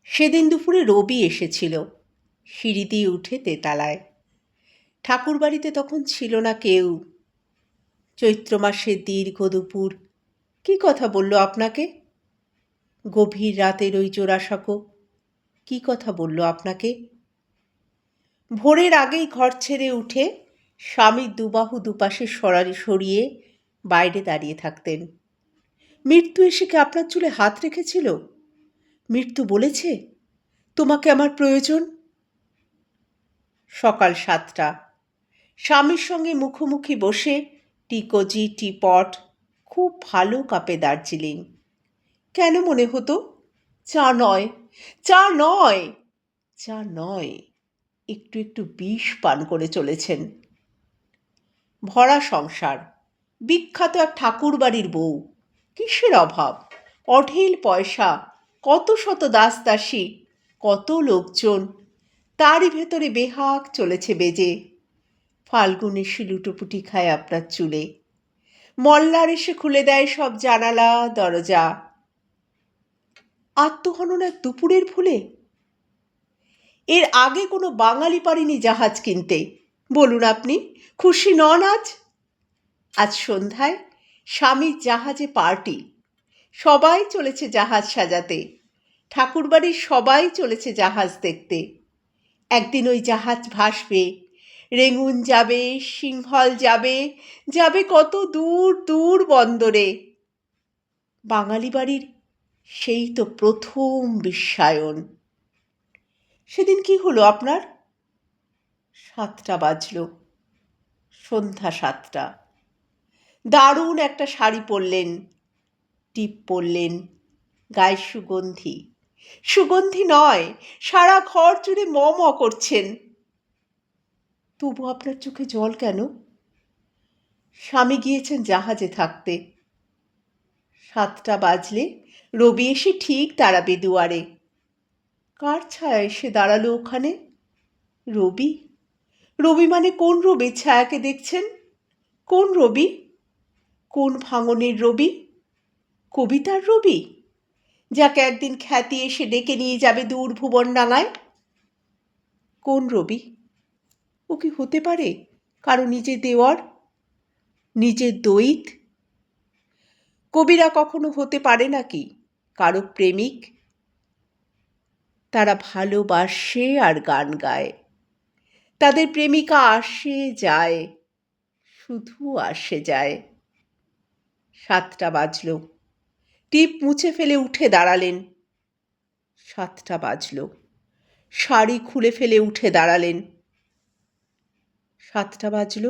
সেদিন দুপুরে রবি এসেছিল সিঁড়ি দিয়ে উঠে তেতলায়। ঠাকুরবাড়িতে তখন ছিল না কেউ। চৈত্র মাসের দীর্ঘ দুপুর কি কথা বলল আপনাকে? গভীর রাতের ওই জোড়াসাঁকো কি কথা বলল আপনাকে? ভোরের আগেই ঘর ছেড়ে উঠে স্বামীর দুবাহু দুপাশে সরিয়ে বাইরে দাঁড়িয়ে থাকতেন। মৃত্যু এসে কি আপনার চুলে হাত রেখেছিল? মৃত্যু বলেছে, তোমাকে আমার প্রয়োজন? সকাল 7টা, স্বামীর সঙ্গে মুখোমুখি বসে টিকোজি টিপট, খুব ভালো কাপে দার্জিলিং। কেন মনে হতো চা নয়, চা নয়, চা নয়, একটু একটু বিষ পান করে চলেছেন। ভরা সংসার, বিখ্যাত এক ঠাকুর বাড়ির বউ, কিসের অভাব, অঢেল পয়সা, কত শত দাস দাসী, কত লোকজন, তারই ভেতরে বেহাগ চলেছে বেজে। ফাল্গুন এসে লুটোপুটি খায় আপনার চুলে, মল্লার এসে খুলে দেয় সব জানালা দরজা। আত্মহনন এক দুপুরের ভুলে? এর আগে কোনো বাঙালি পারেনি জাহাজ কিনতে। বলুন আপনি খুশি নন আজ? আজ সন্ধ্যায় স্বামীর জাহাজে পার্টি, সবাই চলেছে জাহাজ সাজাতে, ঠাকুরবাড়ির সবাই চলেছে জাহাজ দেখতে। একদিন ওই জাহাজ ভাসবে, রেঙ্গুন যাবে, সিংহল যাবে, যাবে কত দূর দূর বন্দরে। বাঙালি বাড়ির সেই তো প্রথম বিশ্বায়ন। সেদিন কি হলো আপনার? 7টা বাজল, সন্ধ্যা 7টা। দারুণ একটা শাড়ি পরলেন, টিপ পরলেন, গায়ে সুগন্ধি, সুগন্ধি নয়, সারা ঘর জুড়ে ম ম করছেন। তবু আপনার চোখে জল কেন? স্বামী গিয়েছেন জাহাজে থাকতে। 7টা বাজলে রবি এসে ঠিক দাঁড়াবে দুয়ারে। কার ছায়া এসে দাঁড়ালো ওখানে? রবি? রবি মানে কোন রবির ছায়াকে দেখছেন? কোন রবি? কোন ভাঙনের রবি? কবিতার রবি, যাকে একদিন খ্যাতি এসে ডেকে নিয়ে যাবে দূর ভুবনডাঙায়? কোন রবি? ও কি হতে পারে কারো নিজের দেওয়ার, নিজের দৈত? কবিরা কখনো হতে পারে নাকি কারো প্রেমিক? তারা ভালোবাসে আর গান গায়, তাদের প্রেমিকা আসে যায়, শুধু আসে যায়। 7টা বাজল, টিপ মুছে ফেলে উঠে দাঁড়ালেন। 7টা বাজল, শাড়ি খুলে ফেলে উঠে দাঁড়ালেন। 7টা বাজল,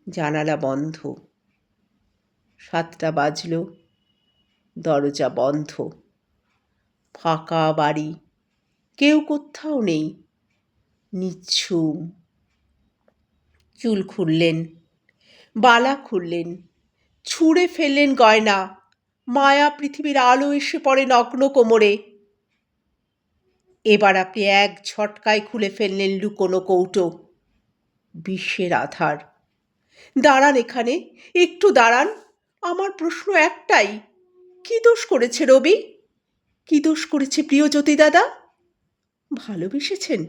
জানালা বন্ধ। 7টা বাজল, দরজা বন্ধ। ফাঁকা বাড়ি, কেউ কোথাও নেই, নিঝুম। চুল খুললেন, বালা খুললেন, ছুঁড়ে ফেললেন গয়না। মায়া পৃথিবীর আলো এসে পড়ে নগ্ন কোমরে। এবার আপনি এক ঝটকায় খুলে ফেললেন লুকোনো কৌটো। বিষের আধার। দাঁড়ান এখানে, একটু দাঁড়ান। আমার প্রশ্ন একটাই, কি দোষ করেছে রবি? কি দোষ করেছে প্রিয়জ্যোতি দাদা? ভালোবেসেছেন,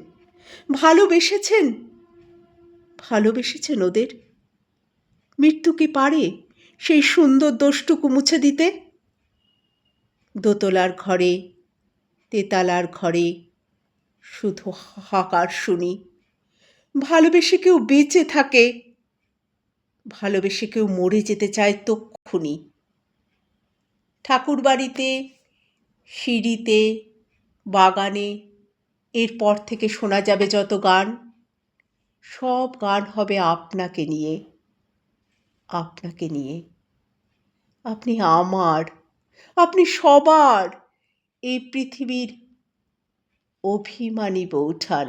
ভালোবেসেছেন, ভালোবেসেছেন ওদের। মৃত্যু কি পারে সেই সুন্দর দোষটুকু মুছে দিতে? দোতলার ঘরে, তেতালার ঘরে শুধু হাহাকার শুনি। ভালোবেসে কেউ বেঁচে থাকে, ভালোবেসে কেউ মরে যেতে চায় তক্ষুনি। ঠাকুরবাড়িতে, সিঁড়িতে, বাগানে এরপর থেকে শোনা যাবে যত গান, সব গান হবে আপনাকে নিয়ে, আপনাকে নিয়ে। আপনি আমার, আপনি সবার, এই পৃথিবীর অভিমানী বৌঠান।